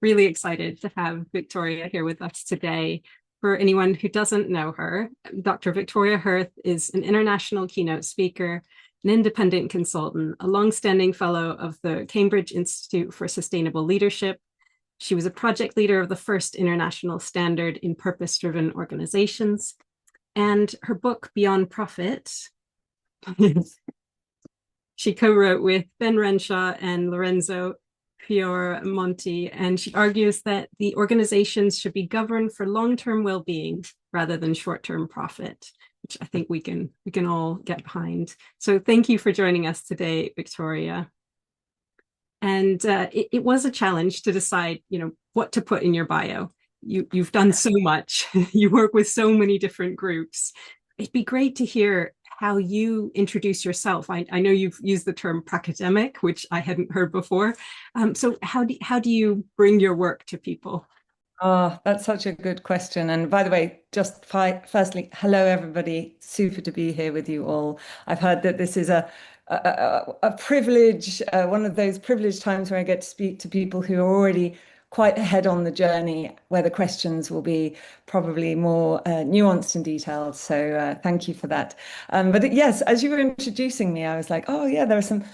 really excited to have Victoria here with us today. For anyone who doesn't know her, Dr. Victoria Hurth is an international keynote speaker, an independent consultant, a longstanding fellow of the Cambridge Institute for Sustainable Leadership. She was a project leader of the first international standard in purpose-driven organizations. And her book, Beyond Profit, she co-wrote with Ben Renshaw and Lorenzo Fioramonti, and she argues that the organizations should be governed for long-term well-being rather than short-term profit, which I think we can all get behind. So thank you for joining us today, Victoria. And it was a challenge to decide, what to put in your bio. You've done so much. You work with so many different groups. It'd be great to hear how you introduce yourself. I know you've used the term pracademic, which I hadn't heard before. So how do you bring your work to people? Oh, that's such a good question. And by the way, just firstly, hello everybody. Super to be here with you all. I've heard that this is a privilege, one of those privileged times where I get to speak to people who are already quite ahead on the journey, where the questions will be probably more nuanced and detailed. So thank you for that. But yes, as you were introducing me, I was like, oh yeah, there are some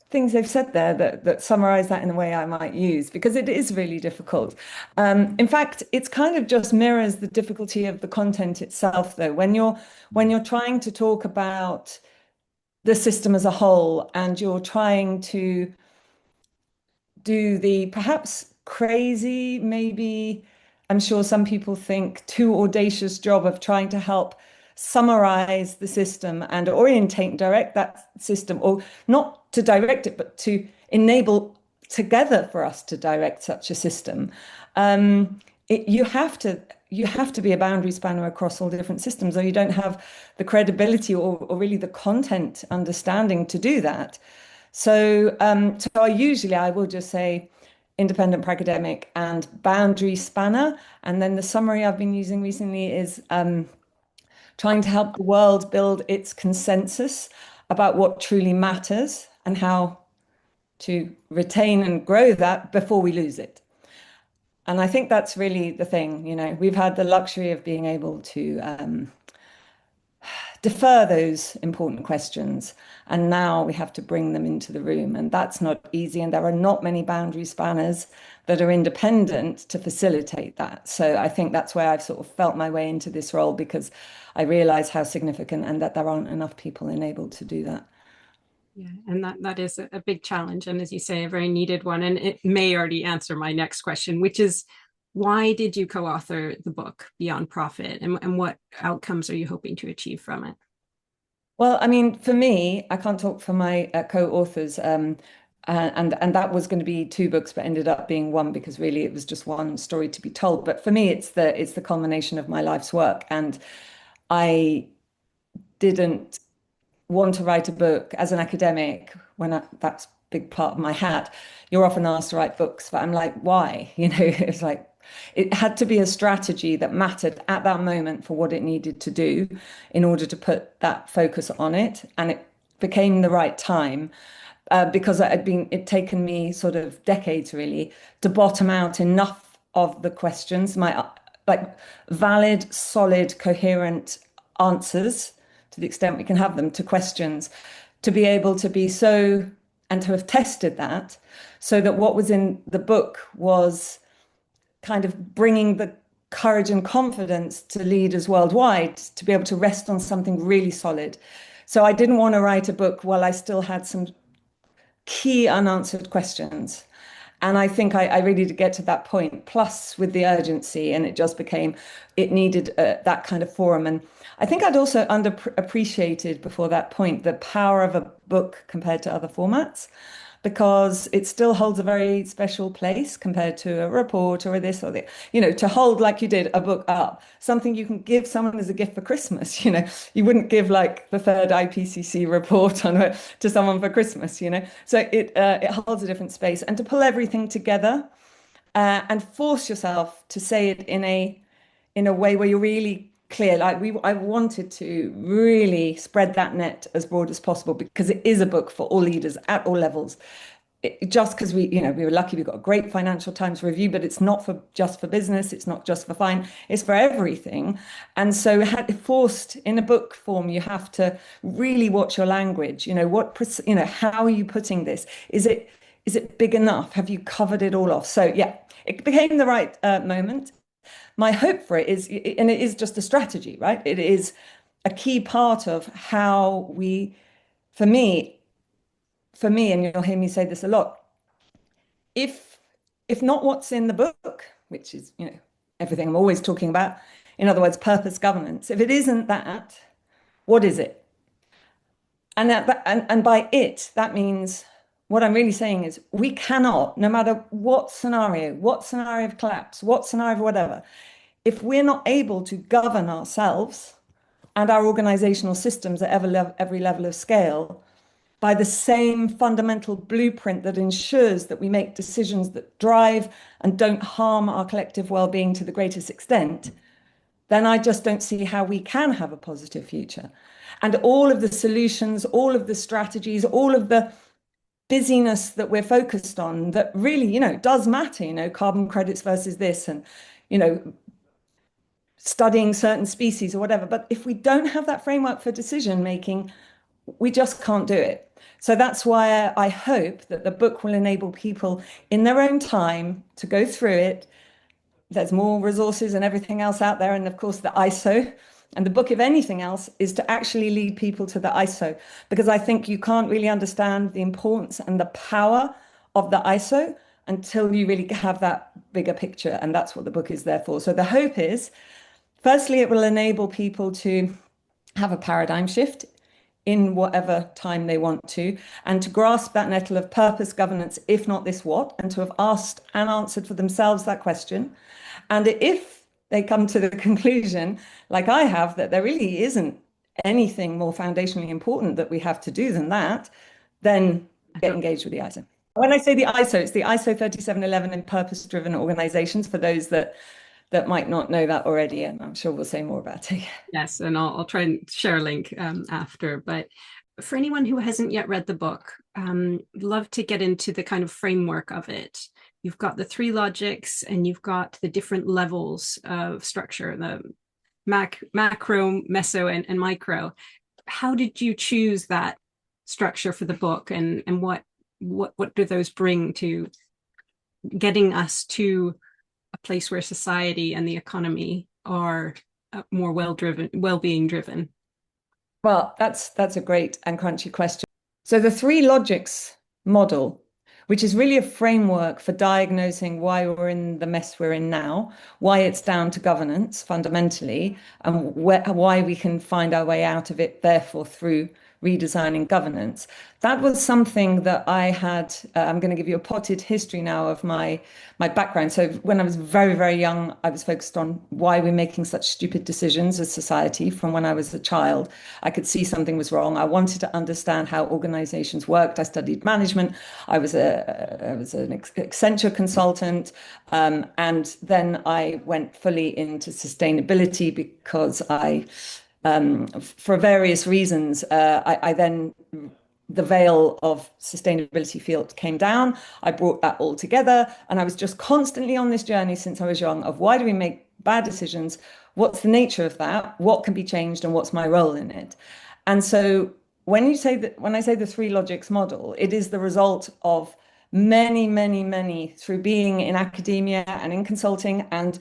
things they've said there that summarize that in a way I might use because it is really difficult. In fact, it's kind of just mirrors the difficulty of the content itself, though. When you're trying to talk about the system as a whole and you're trying to do the perhaps crazy, maybe I'm sure some people think too audacious job of trying to help summarize the system and orientate and direct that system, or not to direct it, but to enable together for us to direct such a system. You have to be a boundary spanner across all different systems, or you don't have the credibility or really the content understanding to do that. So I will just say independent pracademic and boundary spanner. And then the summary I've been using recently is trying to help the world build its consensus about what truly matters and how to retain and grow that before we lose it. And I think that's really the thing. We've had the luxury of being able to defer those important questions. And now we have to bring them into the room. And that's not easy. And there are not many boundary spanners that are independent to facilitate that. So I think that's where I've sort of felt my way into this role because I realize how significant and that there aren't enough people enabled to do that. Yeah, and that is a big challenge, and as you say, a very needed one. And it may already answer my next question, which is why did you co-author the book Beyond Profit, and what outcomes are you hoping to achieve from it? Well, I mean, for me, I can't talk for my co-authors, and that was going to be two books, but ended up being one because really it was just one story to be told. But for me, it's the culmination of my life's work, and I didn't want to write a book as an academic that's a big part of my hat. You're often asked to write books, but I'm like, why? It's like it had to be a strategy that mattered at that moment for what it needed to do in order to put that focus on it. And it became the right time because it'd taken me sort of decades really to bottom out enough of the questions, my like valid, solid, coherent answers to the extent we can have them to questions, to be able to be so and to have tested that so that what was in the book was kind of bringing the courage and confidence to leaders worldwide to be able to rest on something really solid. So I didn't want to write a book while I still had some key unanswered questions. And I think I really did get to that point, plus with the urgency, and it just became, it needed that kind of forum. And I think I'd also underappreciated before that point the power of a book compared to other formats, because it still holds a very special place compared to a report or a this or that. To hold, like you did, a book up, something you can give someone as a gift for Christmas. You wouldn't give like the third IPCC report to someone for Christmas. So it holds a different space, and to pull everything together and force yourself to say it in a way where you're really clear. I wanted to really spread that net as broad as possible because it is a book for all leaders at all levels. just because we were lucky, we got a great Financial Times review, but it's not for just for business, it's not just for fine, it's for everything. And so forced in a book form, you have to really watch your language. How are you putting this? Is it big enough? Have you covered it all off? So yeah, it became the right moment. My hope for it is, and it is just a strategy, right? It is a key part of how for me, and you'll hear me say this a lot, if not what's in the book, which is, everything I'm always talking about, in other words, purpose governance, if it isn't that, what is it? And by it, that means what I'm really saying is we cannot, no matter what scenario of collapse, what scenario of whatever, if we're not able to govern ourselves and our organizational systems at every level of scale by the same fundamental blueprint that ensures that we make decisions that drive and don't harm our collective well-being to the greatest extent, then I just don't see how we can have a positive future. And all of the solutions, all of the strategies, all of the busyness that we're focused on that really, does matter, carbon credits versus this and, studying certain species or whatever. But if we don't have that framework for decision making, we just can't do it. So that's why I hope that the book will enable people in their own time to go through it. There's more resources and everything else out there. And of course, the ISO. And the book, if anything else, is to actually lead people to the ISO, because I think you can't really understand the importance and the power of the ISO until you really have that bigger picture. And that's what the book is there for. So the hope is, firstly, it will enable people to have a paradigm shift in whatever time they want to, and to grasp that nettle of purpose, governance, if not this, what, and to have asked and answered for themselves that question. And if they come to the conclusion, like I have, that there really isn't anything more foundationally important that we have to do than that, then get engaged with the ISO. When I say the ISO, it's the ISO 3711 in purpose-driven organizations, for those that might not know that already, and I'm sure we'll say more about it. Yes, and I'll try and share a link after. But for anyone who hasn't yet read the book, love to get into the kind of framework of it. You've got the three logics, and you've got the different levels of structure, the macro, meso, and micro. How did you choose that structure for the book, and what do those bring to getting us to a place where society and the economy are more well-being driven? Well, that's a great and crunchy question. So the three logics model, which is really a framework for diagnosing why we're in the mess we're in now, why it's down to governance fundamentally, and why we can find our way out of it, therefore, through redesigning governance. That was something that I had, I'm going to give you a potted history now of my background. So when I was very, very young, I was focused on why we're making such stupid decisions as society from when I was a child. I could see something was wrong. I wanted to understand how organizations worked. I studied management. I was an Accenture consultant. And then I went fully into sustainability because for various reasons, I then, the veil of sustainability field came down. I brought that all together, and I was just constantly on this journey since I was young of why do we make bad decisions? What's the nature of that? What can be changed, and what's my role in it? And so when I say the three logics model, it is the result of many through being in academia and in consulting and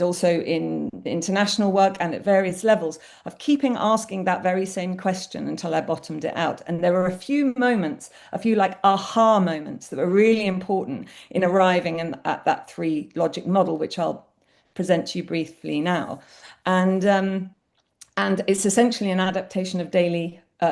also in international work and at various levels of keeping asking that very same question until I bottomed it out. And there were a few moments, a few like aha moments that were really important in arriving at that three logic model, which I'll present to you briefly now. And it's essentially an adaptation of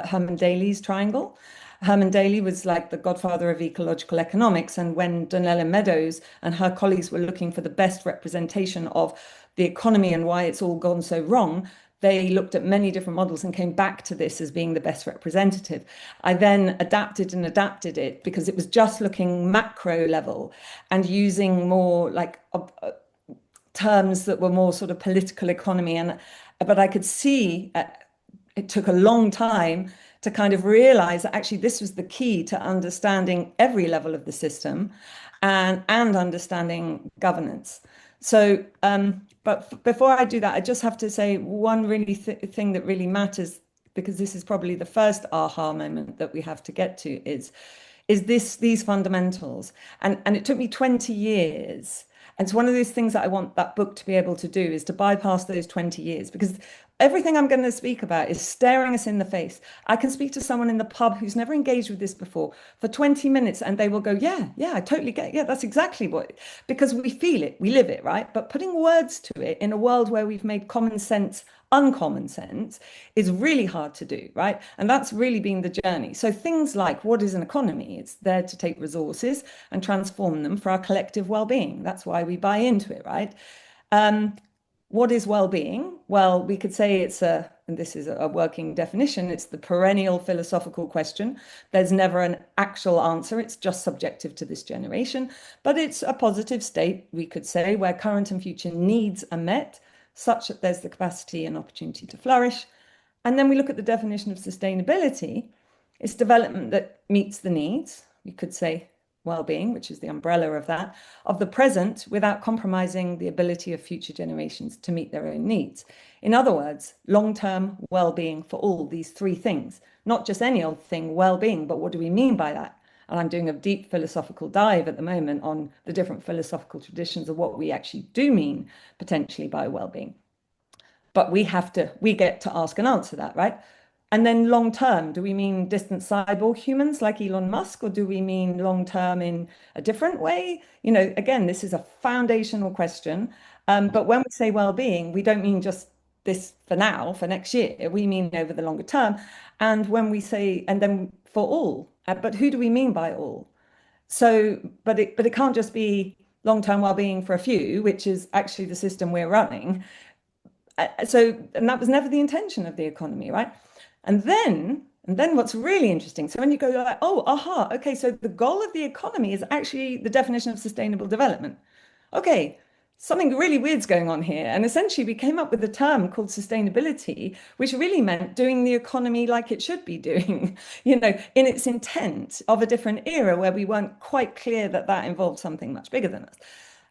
Herman Daly's triangle. Herman Daly was like the godfather of ecological economics. And when Donella Meadows and her colleagues were looking for the best representation of the economy and why it's all gone so wrong, they looked at many different models and came back to this as being the best representative. I then adapted it because it was just looking macro level and using more like terms that were more sort of political economy. But I could see it took a long time to kind of realize that actually this was the key to understanding every level of the system and understanding governance. So, but before I do that, I just have to say one really thing that really matters, because this is probably the first aha moment that we have to get to, is these fundamentals. And it took me 20 years. And it's one of those things that I want that book to be able to do, is to bypass those 20 years, because everything I'm going to speak about is staring us in the face. I can speak to someone in the pub who's never engaged with this before for 20 minutes and they will go, yeah, I totally get it. Yeah, that's exactly what, because we feel it, we live it, right? But putting words to it in a world where we've made common sense uncommon sense is really hard to do, right? And that's really been the journey. So things like, what is an economy? It's there to take resources and transform them for our collective well-being. That's why we buy into it, right? What is well-being? Well, we could say it's and this is a working definition, it's the perennial philosophical question. There's never an actual answer. It's just subjective to this generation, but it's a positive state, we could say, where current and future needs are met, such that there's the capacity and opportunity to flourish. And then we look at the definition of sustainability. It's development that meets the needs, we could say well-being, which is the umbrella of that, of the present without compromising the ability of future generations to meet their own needs. In other words, long-term well-being for all, these three things, not just any old thing, well-being, but what do we mean by that? And I'm doing a deep philosophical dive at the moment on the different philosophical traditions of what we actually do mean potentially by well-being. But we get to ask and answer that, right? And then long term, do we mean distant cyborg humans like Elon Musk, or do we mean long term in a different way? You know, again, this is a foundational question. But when we say well-being, we don't mean just this for now, for next year. We mean over the longer term. And when we say, and then for all, but who do we mean by all? So, but it can't just be long-term well-being for a few, which is actually the system we're running. And that was never the intention of the economy, right? And then what's really interesting, so when you go like, oh, aha, okay, so the goal of the economy is actually the definition of sustainable development. Okay, something really weird's going on here. And essentially we came up with a term called sustainability, which really meant doing the economy like it should be doing, you know, in its intent of a different era where we weren't quite clear that that involved something much bigger than us.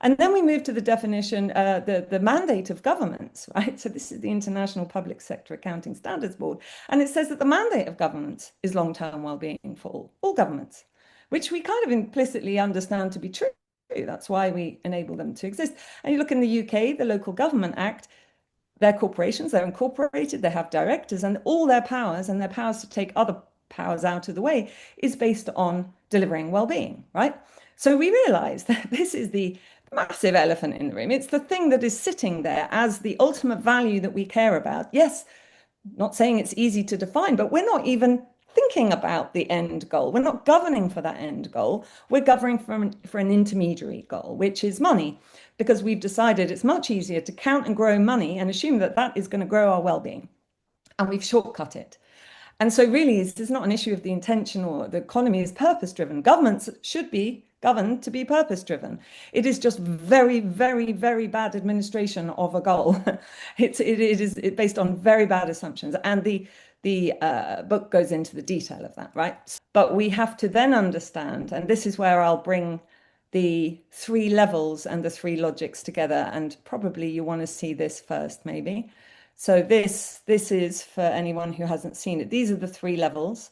And then we move to the definition, the mandate of governments, right? So this is the International Public Sector Accounting Standards Board. And it says that the mandate of governments is long-term well-being for all governments, which we kind of implicitly understand to be true. That's why we enable them to exist. And you look in the UK, the Local Government Act, they're corporations, they're incorporated, they have directors, and all their powers and their powers to take other powers out of the way is based on delivering well-being, right? So we realize that this is the massive elephant in the room. It's the thing that is sitting there as the ultimate value that we care about. Yes, not saying it's easy to define, but we're not even thinking about the end goal. We're not governing for that end goal. We're governing for an intermediary goal, which is money, because we've decided it's much easier to count and grow money and assume that that is going to grow our well-being. And we've shortcut it. And so really, this is not an issue of the intention or the economy is purpose-driven. Governments should be governed to be purpose-driven. It is just very, very, very bad administration of a goal. It is based on very bad assumptions. And the book goes into the detail of that, right? But we have to then understand, and this is where I'll bring the three levels and the three logics together. And probably you want to see this first, maybe. So this is for anyone who hasn't seen it. These are the three levels: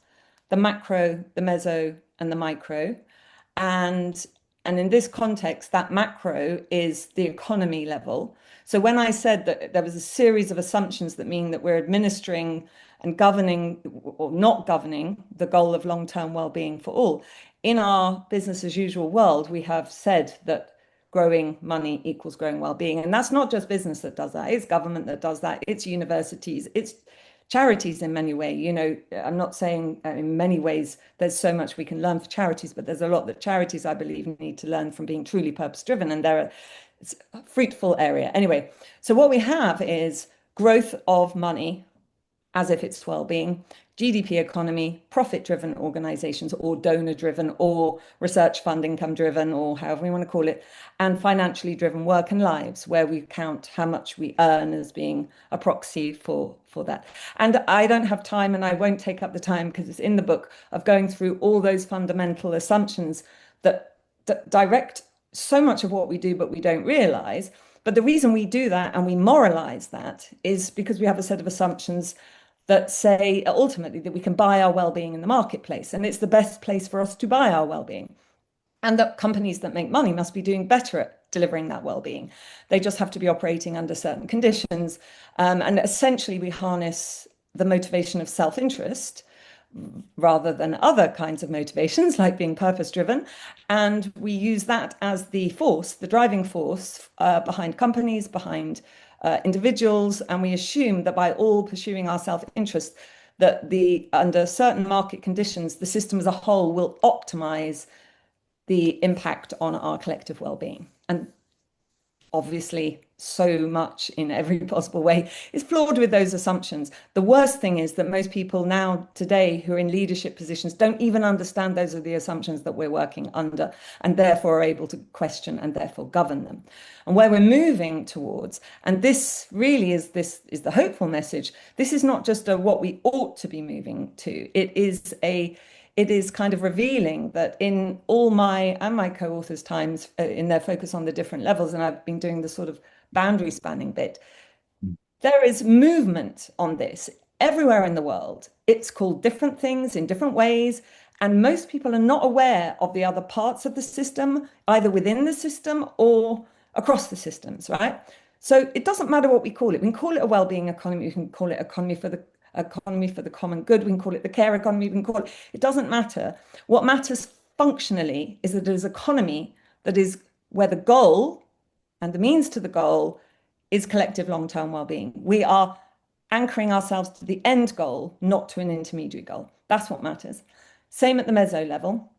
the macro, the meso, and the micro. And in this context, that macro is the economy level. So when I said that there was a series of assumptions that mean that we're administering and governing or not governing the goal of long-term well-being for all, in our business as usual world, we have said that growing money equals growing well-being. And that's not just business that does that. It's government that does that. It's universities. It's charities in many ways. You know, I'm not saying in many ways there's so much we can learn for charities, but there's a lot that charities, I believe, need to learn from being truly purpose-driven. And it's a fruitful area. Anyway, so what we have is growth of money as if it's well-being, GDP economy, profit-driven organizations, or donor-driven, or research fund income-driven, or however we want to call it, and financially driven work and lives, where we count how much we earn as being a proxy for that. And I don't have time, and I won't take up the time because it's in the book, of going through all those fundamental assumptions that direct so much of what we do, but we don't realize. But the reason we do that and we moralize that is because we have a set of assumptions that say ultimately that we can buy our well-being in the marketplace, and it's the best place for us to buy our well-being, and that companies that make money must be doing better at delivering that well-being. They just have to be operating under certain conditions, and essentially we harness the motivation of self-interest rather than other kinds of motivations like being purpose-driven, and we use that as the force, the driving force behind companies, behind individuals, and we assume that by all pursuing our self-interest, that under certain market conditions, the system as a whole will optimize the impact on our collective well-being. And obviously, so much in every possible way is flawed with those assumptions. The worst thing is that most people now today who are in leadership positions don't even understand those are the assumptions that we're working under, and therefore are able to question and therefore govern them. And where we're moving towards, and this really is the hopeful message, this is not just what we ought to be moving to. It is kind of revealing that in all my and my co-authors' times in their focus on the different levels, and I've been doing the sort of boundary spanning bit, there is movement on this everywhere in the world. It's called different things in different ways, and most people are not aware of the other parts of the system, either within the system or across the systems, right? So it doesn't matter what we call it. We can call it a well-being economy, we can call it economy for the common good, we can call it the care economy, we can call it doesn't matter. What matters functionally is that there's economy that is where the goal and the means to the goal is collective long-term well-being. We are anchoring ourselves to the end goal, not to an intermediary goal. That's what matters. Same at the meso level,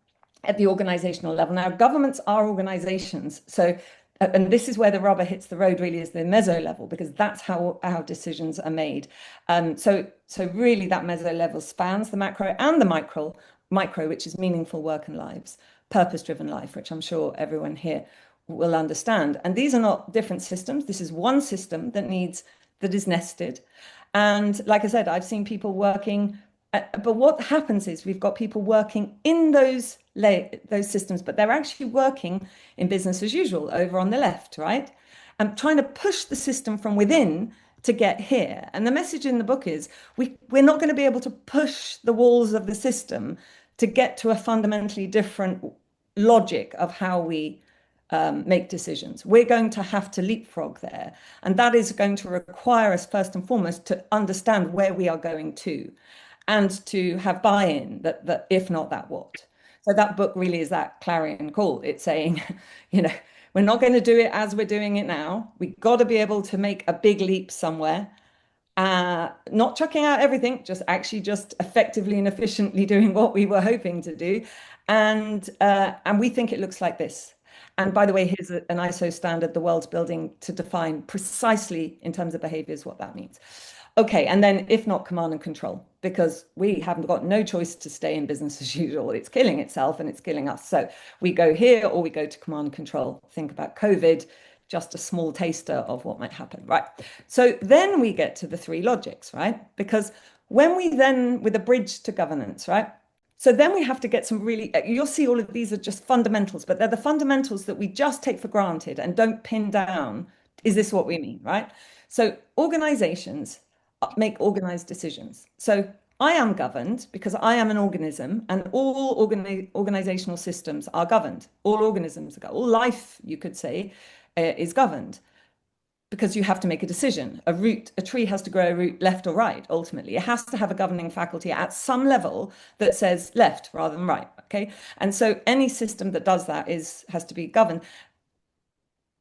at the organizational level. Now, governments are organizations, so and this is where the rubber hits the road, really, is the meso level, because that's how our decisions are made. So really that meso level spans the macro and the micro, which is meaningful work and lives, purpose-driven life, which I'm sure everyone here will understand. And these are not different systems. This is one system that is nested. And like I said, I've seen people working, but what happens is we've got people working in those systems, but they're actually working in business as usual over on the left, right? And trying to push the system from within to get here. And the message in the book is we're not going to be able to push the walls of the system to get to a fundamentally different logic of how we make decisions. We're going to have to leapfrog there. And that is going to require us, first and foremost, to understand where we are going to and to have buy-in that if not that, what? So that book really is that clarion call. It's saying, we're not going to do it as we're doing it now. We've got to be able to make a big leap somewhere. Not chucking out everything, just effectively and efficiently doing what we were hoping to do. And we think it looks like this. And by the way, here's an ISO standard the world's building to define precisely in terms of behaviors what that means. Okay, and then if not, command and control, because we haven't got no choice to stay in business as usual. It's killing itself and it's killing us. So we go here or we go to command and control. Think about COVID, just a small taster of what might happen, right? So then we get to the three logics, right? Because when we then, with a bridge to governance, right? So then we have to get some really, you'll see all of these are just fundamentals, but they're the fundamentals that we just take for granted and don't pin down. Is this what we mean, right? So organizations make organized decisions. So I am governed because I am an organism, and all organizational systems are governed. All organisms are, all life, you could say, is governed because you have to make a decision. A tree has to grow a root left or right, ultimately. It has to have a governing faculty at some level that says left rather than right, okay? And so any system that does that has to be governed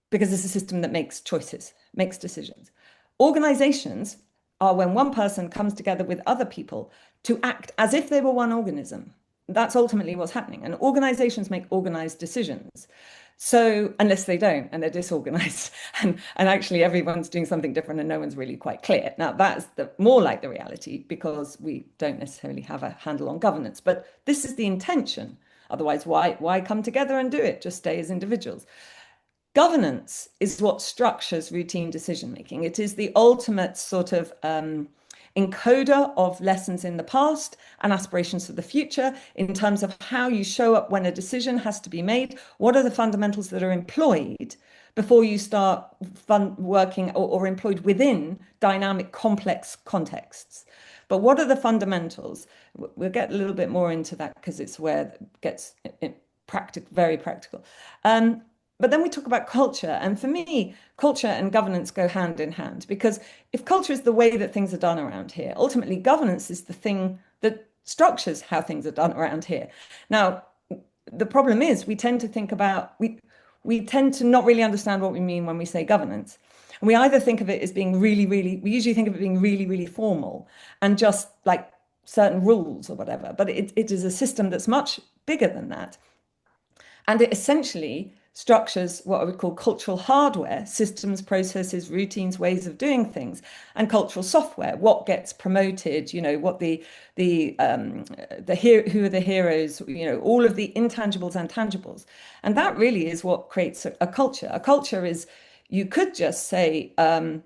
because it's a system that makes choices, makes decisions. Organizations are when one person comes together with other people to act as if they were one organism. That's ultimately what's happening. And organizations make organized decisions. So unless they don't and they're disorganized and actually everyone's doing something different and no one's really quite clear. Now that's more like the reality because we don't necessarily have a handle on governance, but this is the intention. Otherwise, why come together and do it? Just stay as individuals. Governance is what structures routine decision making. It is the ultimate sort of encoder of lessons in the past and aspirations for the future in terms of how you show up when a decision has to be made. What are the fundamentals that are employed before you start working or employed within dynamic, complex contexts? But what are the fundamentals? We'll get a little bit more into that because it's where it gets very practical. But then we talk about culture. And for me, culture and governance go hand in hand, because if culture is the way that things are done around here, ultimately governance is the thing that structures how things are done around here. Now, the problem is we tend to not really understand what we mean when we say governance. And we either think of it as being we usually think of it being really formal and just like certain rules or whatever. But it is a system that's much bigger than that. And it essentially structures what I would call cultural hardware, systems, processes, routines, ways of doing things, and cultural software, what gets promoted, what who are the heroes, all of the intangibles and tangibles. And that really is what creates a culture. A culture is, you could just say, a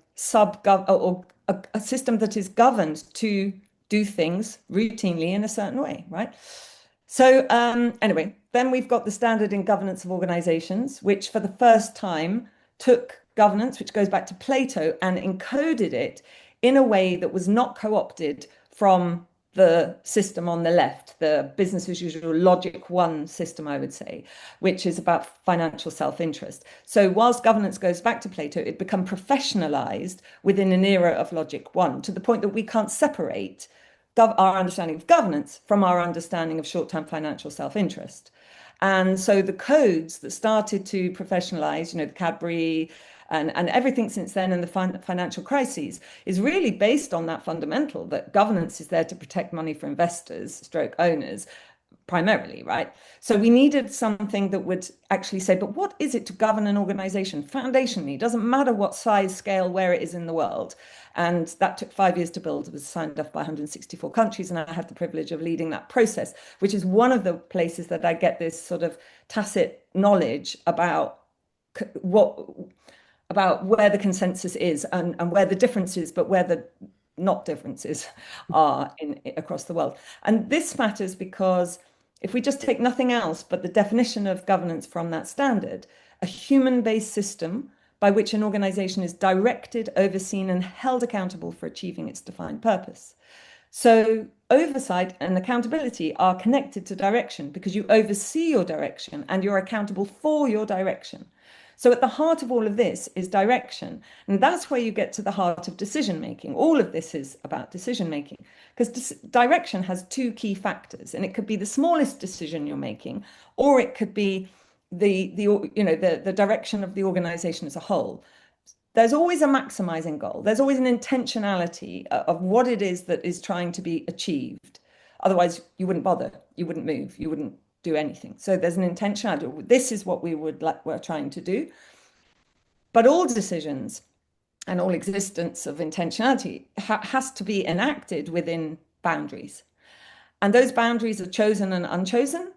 system that is governed to do things routinely in a certain way, right? So anyway, then we've got the standard in governance of organizations, which for the first time took governance, which goes back to Plato, and encoded it in a way that was not co-opted from the system on the left, the business as usual logic one system, I would say, which is about financial self-interest. So whilst governance goes back to Plato, it became professionalized within an era of logic one, to the point that we can't separate our understanding of governance from our understanding of short-term financial self-interest. And so the codes that started to professionalize, the Cadbury and everything since then, and the financial crises, is really based on that fundamental that governance is there to protect money for investors, stroke owners, primarily, right? So we needed something that would actually say, but what is it to govern an organization foundationally? It doesn't matter what size, scale, where it is in the world. And that took 5 years to build. It was signed off by 164 countries. And I had the privilege of leading that process, which is one of the places that I get this sort of tacit knowledge about where the consensus is and where the difference is, but where the not differences are across the world. And this matters because if we just take nothing else but the definition of governance from that standard, a human-based system by which an organization is directed, overseen, and held accountable for achieving its defined purpose. So oversight and accountability are connected to direction because you oversee your direction and you're accountable for your direction. So at the heart of all of this is direction. And that's where you get to the heart of decision making. All of this is about decision making because direction has two key factors, and it could be the smallest decision you're making, or it could be the direction of the organization as a whole. There's always a maximizing goal. There's always an intentionality of what it is that is trying to be achieved. Otherwise, you wouldn't bother. You wouldn't move. You wouldn't do anything. So there's an intentionality. This is what we're trying to do. But all decisions and all existence of intentionality has to be enacted within boundaries. And those boundaries are chosen and unchosen.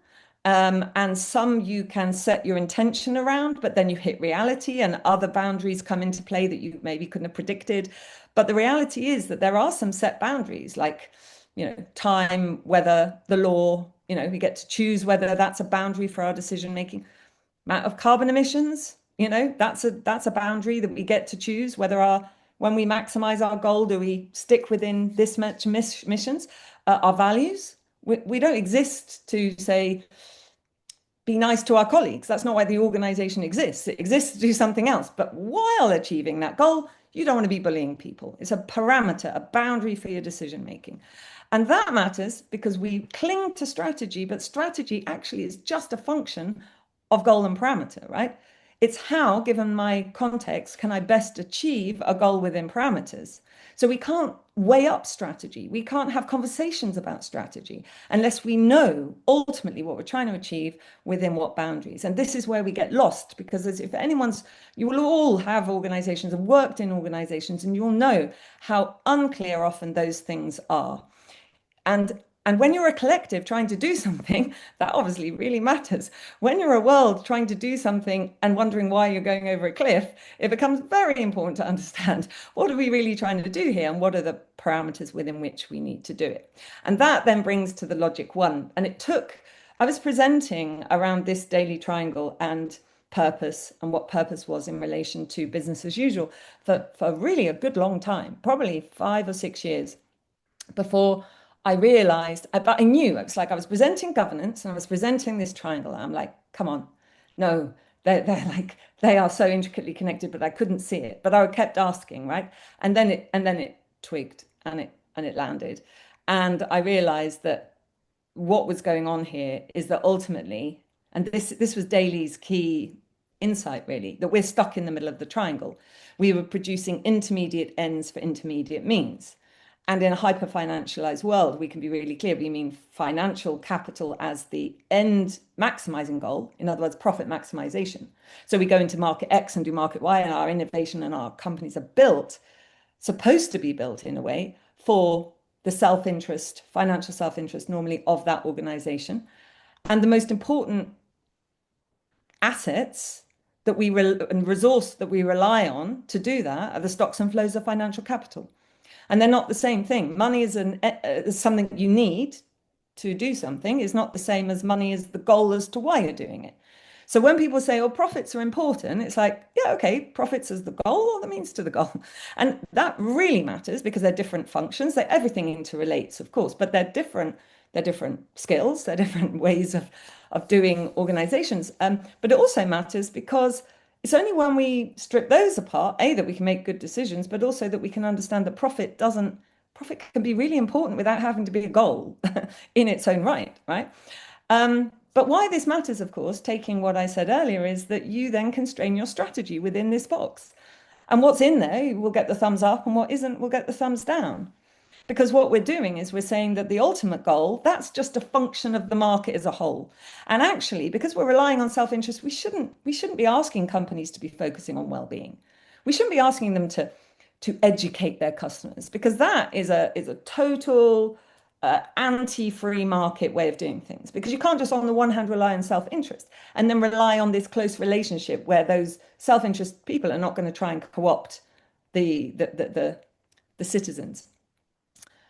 And some you can set your intention around, but then you hit reality and other boundaries come into play that you maybe couldn't have predicted. But the reality is that there are some set boundaries, like, time, weather, the law, we get to choose whether that's a boundary for our decision making. Amount of carbon emissions, that's a boundary that we get to choose whether when we maximize our goal, do we stick within this much emissions? Our values, we don't exist to say, be nice to our colleagues. That's not why the organization exists. It exists to do something else. But while achieving that goal, you don't want to be bullying people. It's a parameter, a boundary for your decision making. And that matters because we cling to strategy, but strategy actually is just a function of goal and parameter, right? It's how, given my context, can I best achieve a goal within parameters? So we can't weigh up strategy. We can't have conversations about strategy unless we know ultimately what we're trying to achieve within what boundaries. And this is where we get lost, because as if anyone's, you will all have organizations and worked in organizations, and you'll know how unclear often those things are. And when you're a collective trying to do something, that obviously really matters. When you're a world trying to do something and wondering why you're going over a cliff, it becomes very important to understand what are we really trying to do here and what are the parameters within which we need to do it. And that then brings to the logic one. And I was presenting around this daily triangle and purpose and what purpose was in relation to business as usual for really a good long time, probably 5 or 6 years before I realized, but I knew, it's like I was presenting governance and I was presenting this triangle. And I'm like, come on, no, they're like, they are so intricately connected, but I couldn't see it. But I kept asking, right? And then it twigged and it landed. And I realized that what was going on here is that ultimately, and this was Daly's key insight really, that we're stuck in the middle of the triangle. We were producing intermediate ends for intermediate means. And in a hyper-financialized world, we can be really clear. We mean financial capital as the end maximizing goal. In other words, profit maximization. So we go into market X and do market Y, and our innovation and our companies are supposed to be built in a way for the self-interest, financial self-interest normally of that organization. And the most important assets that and resource that we rely on to do that are the stocks and flows of financial capital. And they're not the same thing. Money is something you need to do something, is not the same as money is the goal as to why you're doing it. So when people say, oh, profits are important, it's like, yeah, okay, profits is the goal or the means to the goal. And that really matters because they're different functions. Everything interrelates, of course, but they're different skills, they're different ways of doing organizations. But it also matters because it's only when we strip those apart, that we can make good decisions, but also that we can understand that profit can be really important without having to be a goal in its own right? But why this matters, of course, taking what I said earlier, is that you then constrain your strategy within this box. And what's in there will get the thumbs up, and what isn't will get the thumbs down. Because what we're doing is we're saying that the ultimate goal, that's just a function of the market as a whole. And actually, because we're relying on self-interest, we shouldn't be asking companies to be focusing on well-being. We shouldn't be asking them to educate their customers, because that is a total anti-free market way of doing things. Because you can't just on the one hand rely on self-interest and then rely on this close relationship where those self-interest people are not going to try and co-opt the citizens.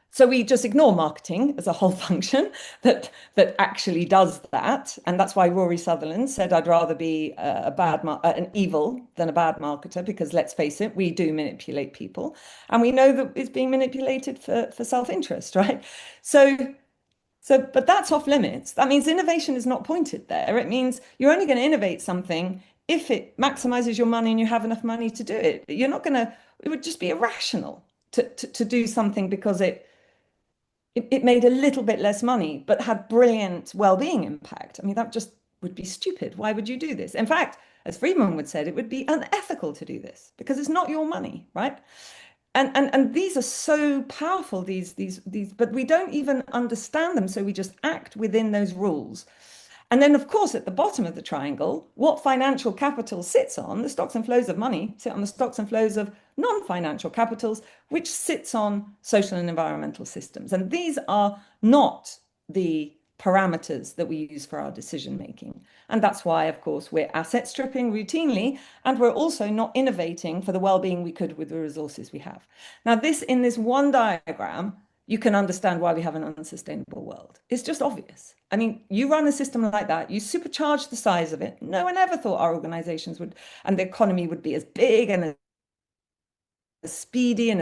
So we just ignore marketing as a whole function that actually does that. And that's why Rory Sutherland said, I'd rather be an evil than a bad marketer, because let's face it, we do manipulate people. And we know that it's being manipulated for self-interest, right? But that's off limits. That means innovation is not pointed there. It means you're only going to innovate something if it maximizes your money and you have enough money to do it. You're not going to, it would just be irrational to do something because it made a little bit less money, but had brilliant well-being impact. I mean, that just would be stupid. Why would you do this? In fact, as Friedman would say, it would be unethical to do this because it's not your money, right? And these are so powerful, these, but we don't even understand them. So we just act within those rules. And then, of course, at the bottom of the triangle, what financial capital sits on, the stocks and flows of money sit on the stocks and flows of non-financial capitals, which sits on social and environmental systems. And these are not the parameters that we use for our decision making. And that's why, of course, we're asset stripping routinely, and we're also not innovating for the well-being we could with the resources we have. Now, in this one diagram, you can understand why we have an unsustainable world. It's just obvious. I mean, you run a system like that, you supercharge the size of it. No one ever thought our organizations would, and the economy would be as big and as speedy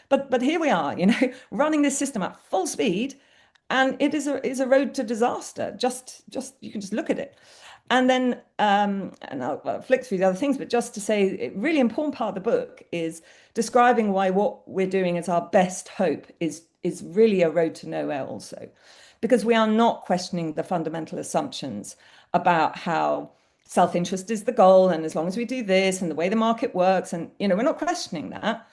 but here we are, running this system at full speed, and it is a road to disaster. Just you can just look at it. And then, and I'll flick through the other things, but just to say, a really important part of the book is describing why what we're doing as our best hope is really a road to nowhere also, because we are not questioning the fundamental assumptions about how self-interest is the goal, and as long as we do this and the way the market works, and we're not questioning that.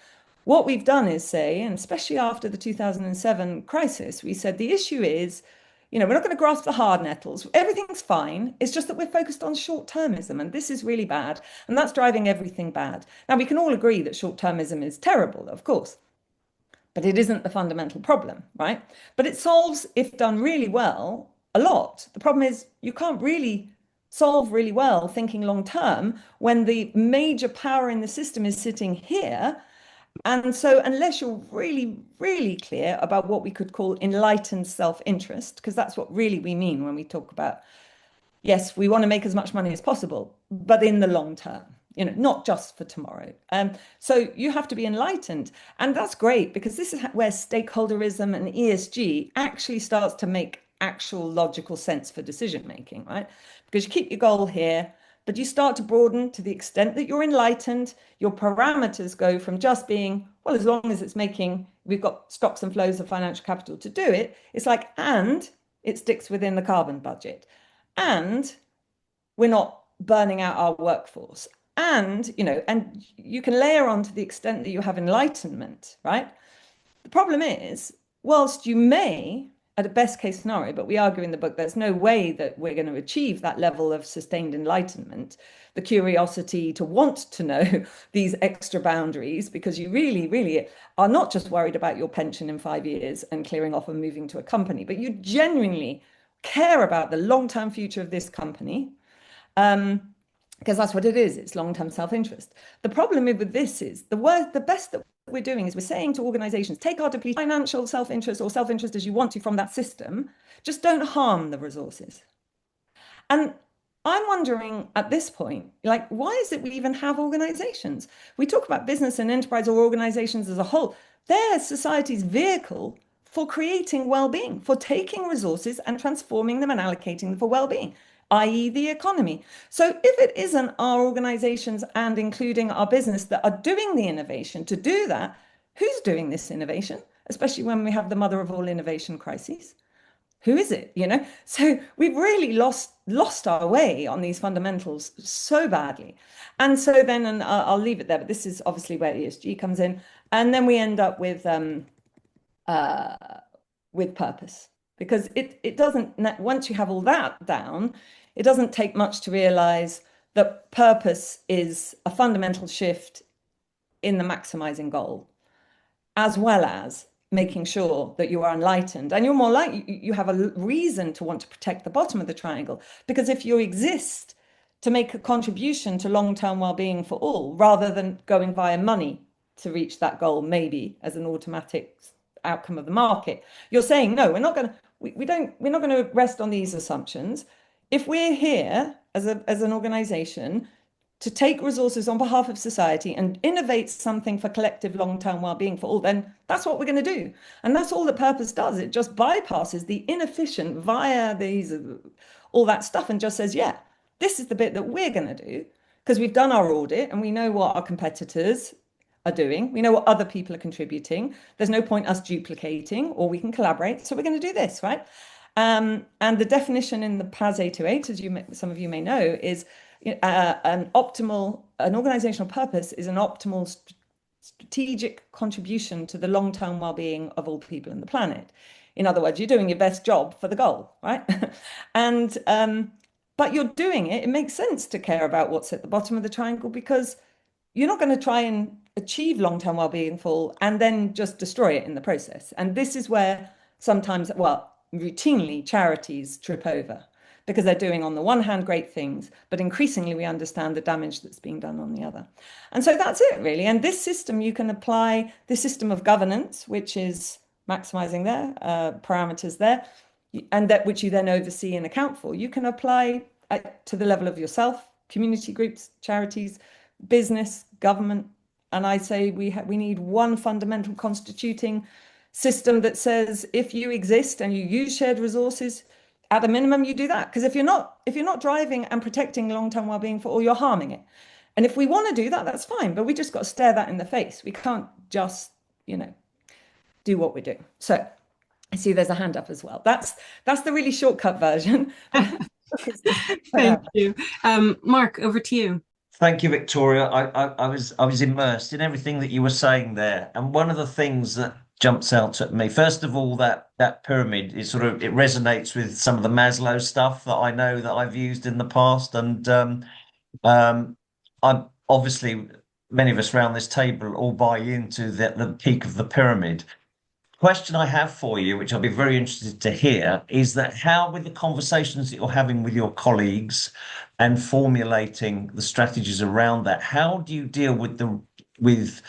What we've done is say, and especially after the 2007 crisis, we said the issue is, we're not going to grasp the hard nettles. Everything's fine. It's just that we're focused on short-termism, and this is really bad, and that's driving everything bad. Now, we can all agree that short-termism is terrible, of course, but it isn't the fundamental problem, right? But it solves, if done really well, a lot. The problem is you can't really solve really well thinking long term when the major power in the system is sitting here. And so unless you're really, really clear about what we could call enlightened self-interest, because that's what really we mean when we talk about, yes, we want to make as much money as possible, but in the long term, not just for tomorrow. So you have to be enlightened. And that's great, because this is where stakeholderism and ESG actually starts to make actual logical sense for decision making, right? Because you keep your goal here, but you start to broaden to the extent that you're enlightened. Your parameters go from just being, well, as long as it's we've got stocks and flows of financial capital to do it. It's like, and it sticks within the carbon budget. And we're not burning out our workforce. And, and you can layer on to the extent that you have enlightenment, right? The problem is, whilst you may, at a best case scenario, but we argue in the book, there's no way that we're going to achieve that level of sustained enlightenment, the curiosity to want to know these extra boundaries, because you really, really are not just worried about your pension in 5 years and clearing off and moving to a company, but you genuinely care about the long-term future of this company. Because that's what it is. It's long-term self-interest. The problem with this is the best that we're doing is we're saying to organizations, take our depleted financial self-interest or self-interest as you want to from that system, just don't harm the resources. And I'm wondering at this point, like, why is it we even have organizations? We talk about business and enterprise or organizations as a whole. They're society's vehicle for creating well-being, for taking resources and transforming them and allocating them for well-being, i.e. the economy. So if it isn't our organizations and including our business that are doing the innovation to do that, who's doing this innovation? Especially when we have the mother of all innovation crises. Who is it? So we've really lost our way on these fundamentals so badly. And so then, and I'll leave it there, but this is obviously where ESG comes in. And then we end up with purpose. Because it doesn't, once you have all that down, it doesn't take much to realize that purpose is a fundamental shift in the maximizing goal, as well as making sure that you are enlightened and you're more likely, you have a reason to want to protect the bottom of the triangle. Because if you exist to make a contribution to long-term well-being for all, rather than going via money to reach that goal, maybe as an automatic outcome of the market, you're saying, no, we're not going to, we're not going to rest on these assumptions. If we're here as an organization to take resources on behalf of society and innovate something for collective long-term well-being for all, then that's what we're going to do. And that's all that purpose does. It just bypasses the inefficient via these, all that stuff, and just says, yeah, this is the bit that we're going to do because we've done our audit and we know what our competitors are doing. We know what other people are contributing. There's no point us duplicating, or we can collaborate. So we're going to do this, right? And the definition in the PAS 828, as some of you may know, is an organizational purpose is an optimal strategic contribution to the long-term well-being of all people on the planet. In other words, you're doing your best job for the goal, right? And but you're doing it. It makes sense to care about what's at the bottom of the triangle, because you're not going to try and achieve long-term well-being for all and then just destroy it in the process. And this is where sometimes, well, routinely charities trip over, because they're doing, on the one hand, great things, but increasingly we understand the damage that's being done on the other. And so that's it, really. And this system, you can apply this system of governance, which is maximizing their parameters there, and that which you then oversee and account for. You can apply to the level of yourself, community groups, charities, business, government. And I say we need one fundamental constituting system that says, if you exist and you use shared resources, at a minimum, you do that. Because if you're not driving and protecting long-term well-being for all, you're harming it. And if we want to do that, that's fine. But we just got to stare that in the face. We can't just, do what we're doing. So I see there's a hand up as well. That's the really shortcut version. Thank you. Mark, over to you. Thank you, Victoria. I was immersed in everything that you were saying there, and one of the things that jumps out at me, first of all, that pyramid is sort of, it resonates with some of the Maslow stuff that I know that I've used in the past, and um, I'm obviously many of us around this table all buy into the peak of the pyramid. Question I have for you, which I'll be very interested to hear, is that how, with the conversations that you're having with your colleagues and formulating the strategies around that, how do you deal with with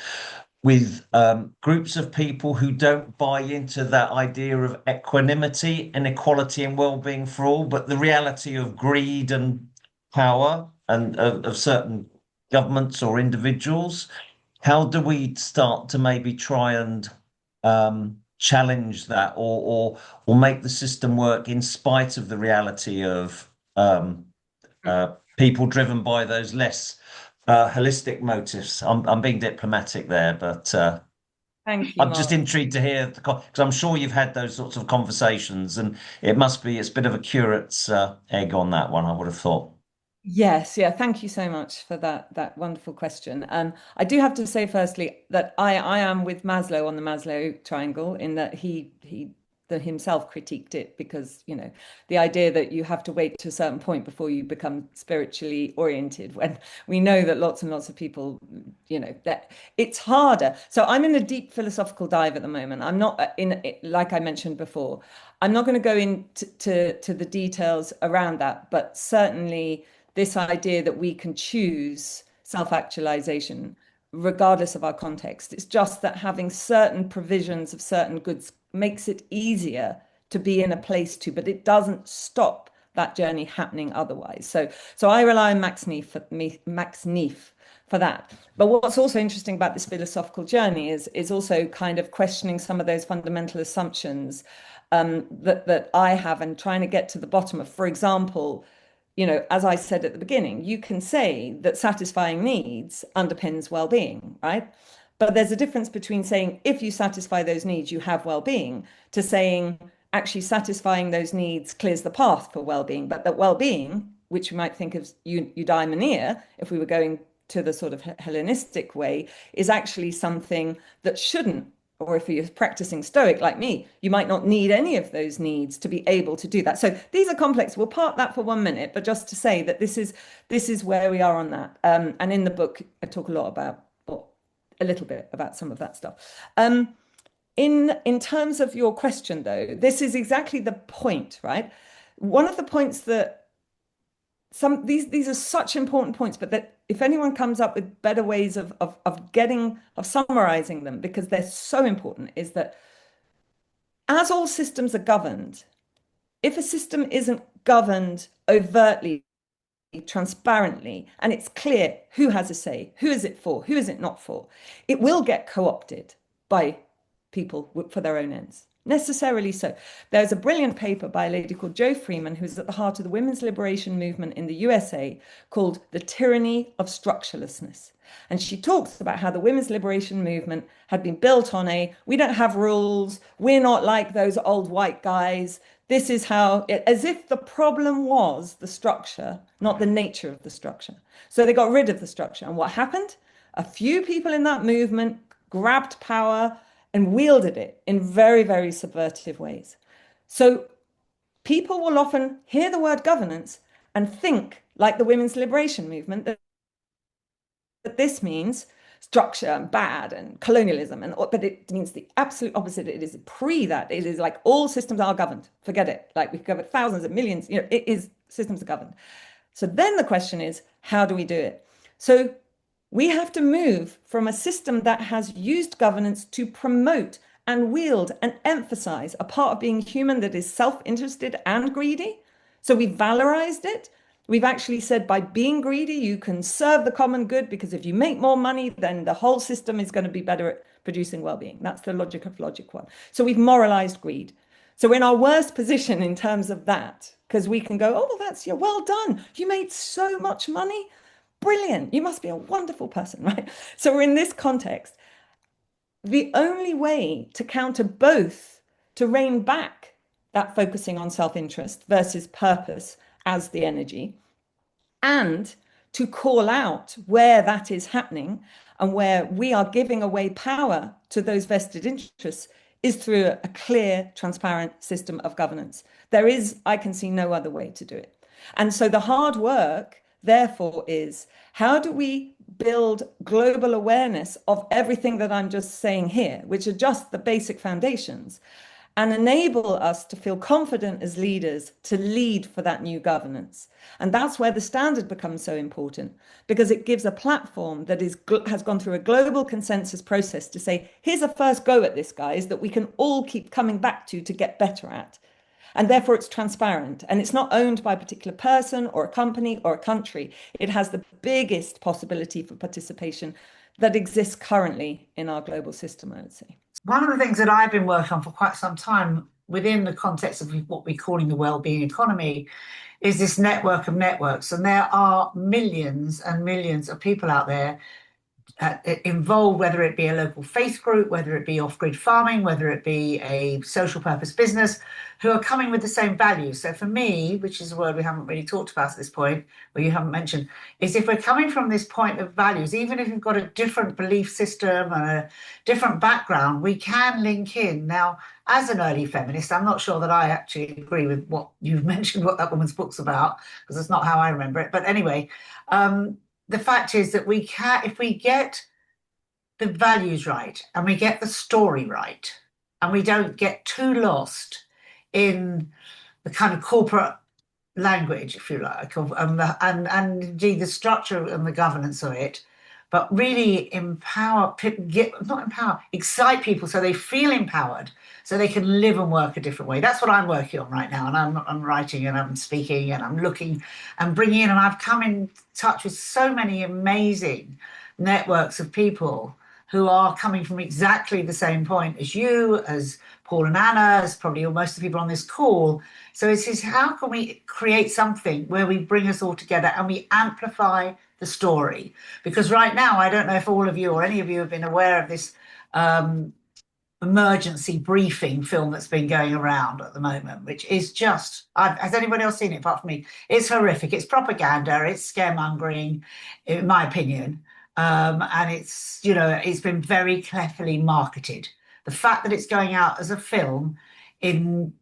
groups of people who don't buy into that idea of equanimity and equality and well-being for all, but the reality of greed and power and of certain governments or individuals? How do we start to maybe try and challenge that, or make the system work in spite of the reality of people driven by those less holistic motives? I'm being diplomatic there, but Thank you, I'm just Mark. intrigued to hear, because I'm sure you've had those sorts of conversations, and it's a bit of a curate's egg on that one, I would have thought. Yes, yeah, thank you so much for that wonderful question. I do have to say firstly that I am with Maslow on the Maslow triangle in that he himself critiqued it because, the idea that you have to wait to a certain point before you become spiritually oriented, when we know that lots and lots of people, that it's harder. So I'm in a deep philosophical dive at the moment. I'm not like I mentioned before, I'm not going to go into to the details around that, but certainly this idea that we can choose self-actualization regardless of our context. It's just that having certain provisions of certain goods makes it easier to be in a place to, but it doesn't stop that journey happening otherwise. So I rely on Max Neef for that. But what's also interesting about this philosophical journey is also kind of questioning some of those fundamental assumptions that I have, and trying to get to the bottom of, for example, as I said at the beginning, you can say that satisfying needs underpins well-being, right? But there's a difference between saying if you satisfy those needs, you have well-being, to saying actually satisfying those needs clears the path for well-being. But that well-being, which we might think of eudaimonia, if we were going to the sort of Hellenistic way, is actually something that shouldn't, or if you're practicing Stoic like me, you might not need any of those needs to be able to do that. So these are complex. We'll park that for 1 minute, but just to say that this is where we are on that. And in the book, I talk a lot about, or a little bit about some of that stuff. In terms of your question, though, this is exactly the point, right? One of the points that these are such important points, but that if anyone comes up with better ways of summarizing them, because they're so important, is that as all systems are governed, if a system isn't governed overtly, transparently, and it's clear who has a say, who is it for, who is it not for, it will get co-opted by people for their own ends. Necessarily so. There's a brilliant paper by a lady called Jo Freeman, who's at the heart of the women's liberation movement in the USA, called The Tyranny of Structurelessness. And she talks about how the women's liberation movement had been built on we don't have rules, we're not like those old white guys. This is how, as if the problem was the structure, not the nature of the structure. So they got rid of the structure. And what happened? A few people in that movement grabbed power and wielded it in very, very subversive ways. So people will often hear the word governance and think, like the women's liberation movement, that this means structure and bad and colonialism, but it means the absolute opposite. It is that. It is like all systems are governed. Forget it. Like we've covered thousands of millions. It is, systems are governed. So then the question is, how do we do it? So we have to move from a system that has used governance to promote and wield and emphasize a part of being human that is self-interested and greedy. So we valorized it. We've actually said by being greedy, you can serve the common good, because if you make more money, then the whole system is going to be better at producing well-being. That's the logic of logic one. So we've moralized greed. So we're in our worst position in terms of that, because we can go, oh, well, that's well done. You made so much money. Brilliant. You must be a wonderful person, right? So we're in this context. The only way to counter both, to rein back that focusing on self-interest versus purpose as the energy, and to call out where that is happening and where we are giving away power to those vested interests is through a clear, transparent system of governance. There is, I can see no other way to do it. And so the hard work, therefore, is how do we build global awareness of everything that I'm just saying here, which are just the basic foundations, and enable us to feel confident as leaders to lead for that new governance. And that's where the standard becomes so important, because it gives a platform that has gone through a global consensus process to say, here's a first go at this, guys, that we can all keep coming back to get better at. And therefore it's transparent, and it's not owned by a particular person or a company or a country. It has the biggest possibility for participation that exists currently in our global system, I would say. One of the things that I've been working on for quite some time within the context of what we're calling the wellbeing economy is this network of networks. And there are millions and millions of people out there involved, whether it be a local faith group, whether it be off-grid farming, whether it be a social purpose business, who are coming with the same values. So for me, which is a word we haven't really talked about at this point, or you haven't mentioned, is if we're coming from this point of values, even if you've got a different belief system and a different background, we can link in. Now, as an early feminist, I'm not sure that I actually agree with what you've mentioned, what that woman's book's about, because that's not how I remember it. But anyway, the fact is that we can, if we get the values right and we get the story right, and we don't get too lost in the kind of corporate language, if you like, and indeed the structure and the governance of it, but really excite people so they feel empowered, so they can live and work a different way. That's what I'm working on right now. And I'm writing and I'm speaking and I'm looking and bringing in, and I've come in touch with so many amazing networks of people who are coming from exactly the same point as you, as Paul and Anna, as probably most of the people on this call. So it's how can we create something where we bring us all together and we amplify the story? Because right now, I don't know if all of you or any of you have been aware of this emergency briefing film that's been going around at the moment, which is just, has anybody else seen it apart from me? It's horrific. It's propaganda. It's scaremongering, in my opinion. And it's, you know, it's been very cleverly marketed. The fact that it's going out as a film in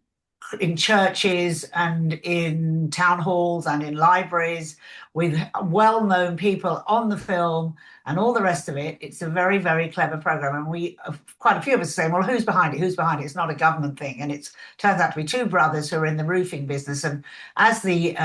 churches and in town halls and in libraries with well-known people on the film and all the rest of it, it's a very, very clever program. And we, quite a few of us are saying, well, who's behind it? Who's behind it? It's not a government thing. And it turns out to be two brothers who are in the roofing business. And as the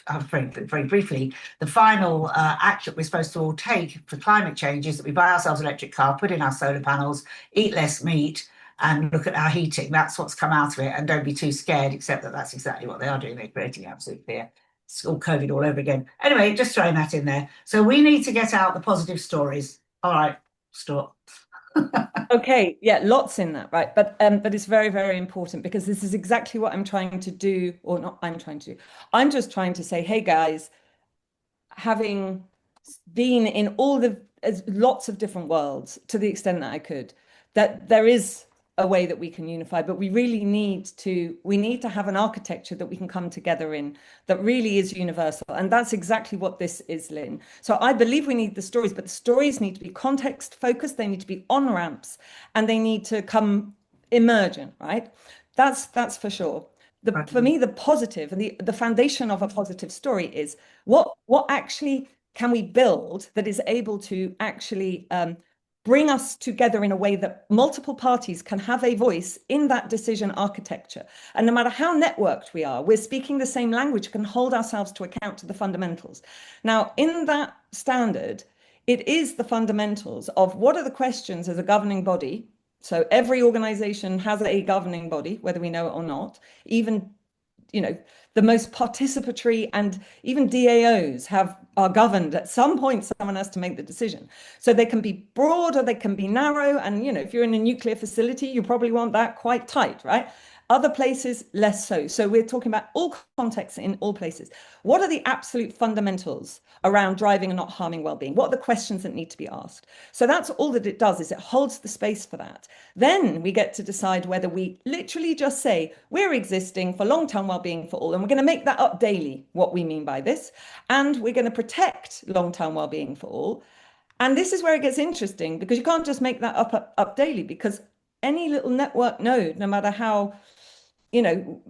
very briefly, the final action we're supposed to all take for climate change is that we buy ourselves an electric car, put in our solar panels, eat less meat, and look at our heating. That's what's come out of it. And don't be too scared, except that that's exactly what they are doing. They're creating absolute fear. It's all COVID all over again. Anyway, just throwing that in there. So we need to get out the positive stories. All right, stop. Okay, yeah, lots in that, right? But it's very, very important, because this is exactly what I'm trying to do, or not I'm trying to do. I'm just trying to say, hey guys, having been in lots of different worlds to the extent that I could, that there is a way that we can unify, but we really need to have an architecture that we can come together in that really is universal. And that's exactly what this is, Lynn. So I believe we need the stories, but the stories need to be context focused. They need to be on ramps, and they need to come emergent, right? That's for sure. For me, the positive and the foundation of a positive story is what actually can we build that is able to actually bring us together in a way that multiple parties can have a voice in that decision architecture. And no matter how networked we are, we're speaking the same language, can hold ourselves to account to the fundamentals. Now, in that standard, it is the fundamentals of what are the questions as a governing body. So every organization has a governing body, whether we know it or not, even, you know, the most participatory, and even DAOs are governed. At some point, someone has to make the decision. So they can be broad or they can be narrow. And, you know, if you're in a nuclear facility, you probably want that quite tight, right? Other places, less so. So we're talking about all contexts in all places. What are the absolute fundamentals around driving and not harming well-being? What are the questions that need to be asked? So that's all that it does, is it holds the space for that. Then we get to decide whether we literally just say we're existing for long-term well-being for all, and we're going to make that up daily, what we mean by this, and we're going to protect long-term well-being for all. And this is where it gets interesting, because you can't just make that up daily, because any little network node, no matter how, you know,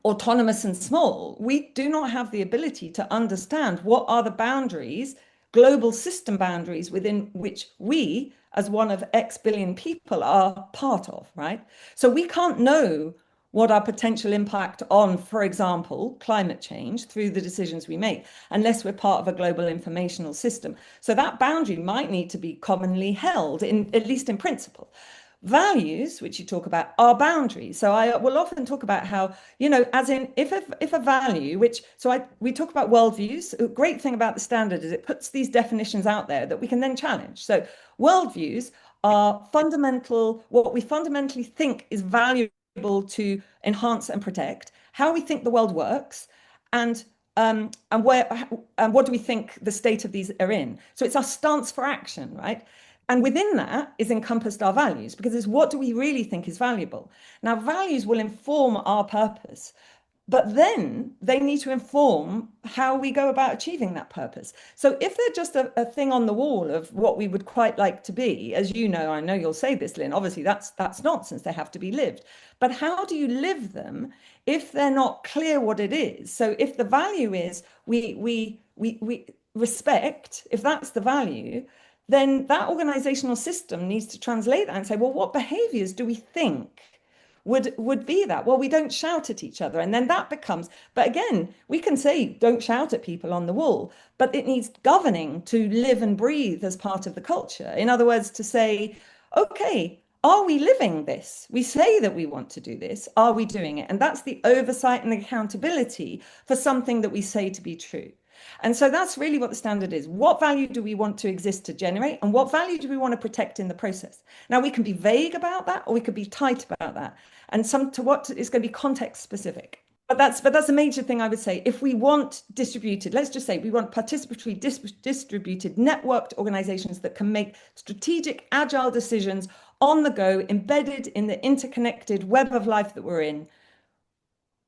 autonomous and small, we do not have the ability to understand what are the boundaries, global system boundaries within which we, as one of X billion people, are part of, right? So we can't know what our potential impact on, for example, climate change through the decisions we make, unless we're part of a global informational system. So that boundary might need to be commonly held, at least in principle. Values, which you talk about, are boundaries. So I will often talk about how, you know, as in if a value, we talk about worldviews. A great thing about the standard is it puts these definitions out there that we can then challenge. So worldviews are fundamental, what we fundamentally think is valuable to enhance and protect, how we think the world works, and what do we think the state of these are in. So it's our stance for action, right? And within that is encompassed our values, because it's what do we really think is valuable. Now, values will inform our purpose, but then they need to inform how we go about achieving that purpose. So if they're just a thing on the wall of what we would quite like to be, as you know, I know you'll say this, Lynn, obviously that's nonsense. They have to be lived. But how do you live them if they're not clear what it is? So if the value is we respect, if that's the value, then that organizational system needs to translate that and say, well, what behaviors do we think would be that? Well, we don't shout at each other. And then that becomes, but again, we can say, don't shout at people on the wall, but it needs governing to live and breathe as part of the culture. In other words, to say, okay, are we living this? We say that we want to do this. Are we doing it? And that's the oversight and accountability for something that we say to be true. And so that's really what the standard is. What value do we want to exist to generate? And what value do we want to protect in the process? Now, we can be vague about that, or we could be tight about that. And what is going to be context specific. But that's a major thing I would say. If we want distributed, let's just say we want participatory, distributed, networked organizations that can make strategic, agile decisions on the go, embedded in the interconnected web of life that we're in,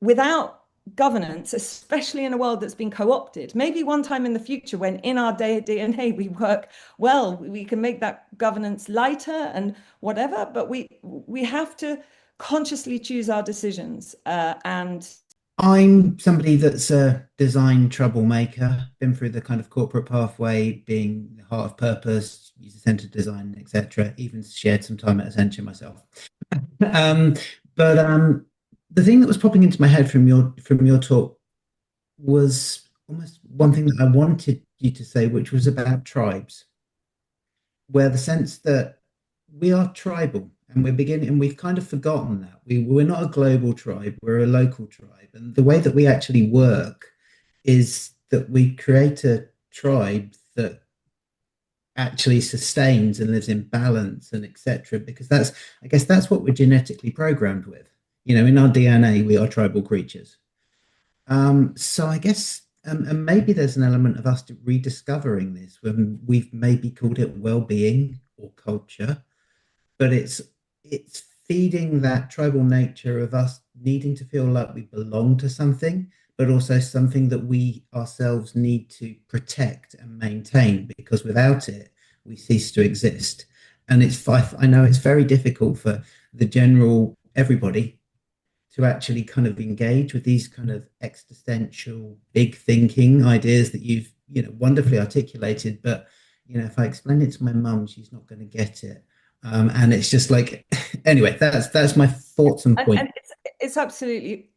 without governance, especially in a world that's been co-opted. Maybe one time in the future, when in our DNA we work well, we can make that governance lighter and whatever, but we have to consciously choose our decisions. And I'm somebody that's a design troublemaker, been through the kind of corporate pathway, being the heart of purpose, user-centered design, etc. Even shared some time at Accenture myself. The thing that was popping into my head from your talk was almost one thing that I wanted you to say, which was about tribes, where the sense that we are tribal, and we've kind of forgotten that we're not a global tribe, we're a local tribe, and the way that we actually work is that we create a tribe that actually sustains and lives in balance and etc. Because I guess that's what we're genetically programmed with. You know, in our DNA, we are tribal creatures. So I guess, and maybe there's an element of us rediscovering this when we've maybe called it well-being or culture, but it's feeding that tribal nature of us needing to feel like we belong to something, but also something that we ourselves need to protect and maintain, because without it, we cease to exist. And I know it's very difficult for the general everybody to actually kind of engage with these kind of existential, big thinking ideas that you've, wonderfully articulated. But, if I explain it to my mum, she's not going to get it. And it's just like, anyway, that's my thoughts and points. And it's absolutely,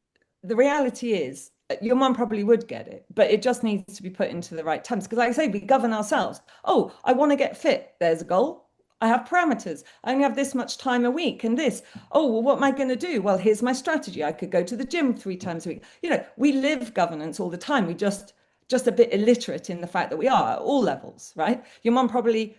the reality is, your mum probably would get it, but it just needs to be put into the right terms. Because like I say, we govern ourselves. Oh, I want to get fit. There's a goal. I have parameters. I only have this much time a week and this. Oh, well, what am I going to do? Well, here's my strategy. I could go to the gym 3 times a week. We live governance all the time. We just a bit illiterate in the fact that we are at all levels, right? Your mum probably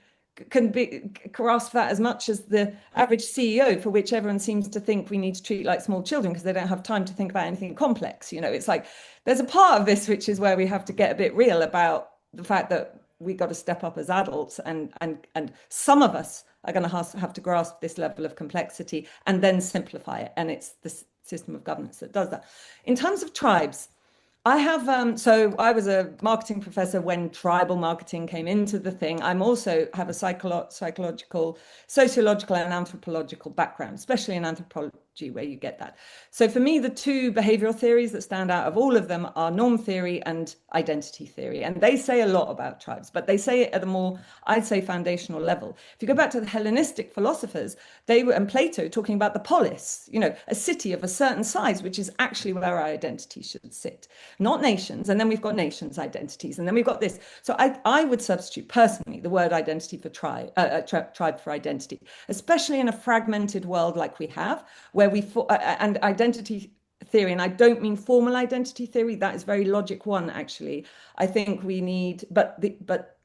can be grasp that as much as the average CEO, for which everyone seems to think we need to treat like small children because they don't have time to think about anything complex. It's like there's a part of this which is where we have to get a bit real about the fact that we got to step up as adults, and some of us are going to have to grasp this level of complexity and then simplify it. And it's the system of governance that does that. In terms of tribes, I have, so I was a marketing professor when tribal marketing came into the thing. I'm also have a psychological, sociological and anthropological background, especially in anthropology where you get that. So for me, the two behavioral theories that stand out of all of them are norm theory and identity theory. And they say a lot about tribes, but they say it at a more, I'd say, foundational level. If you go back to the Hellenistic philosophers, they were, and Plato, talking about the polis, a city of a certain size, which is actually where our identity should sit, not nations. And then we've got nations identities, and then we've got this. So I would substitute personally the word identity for tribe for identity, especially in a fragmented world like we have, where and identity theory, and I don't mean formal identity theory, that is very logic one, actually. I think we need, but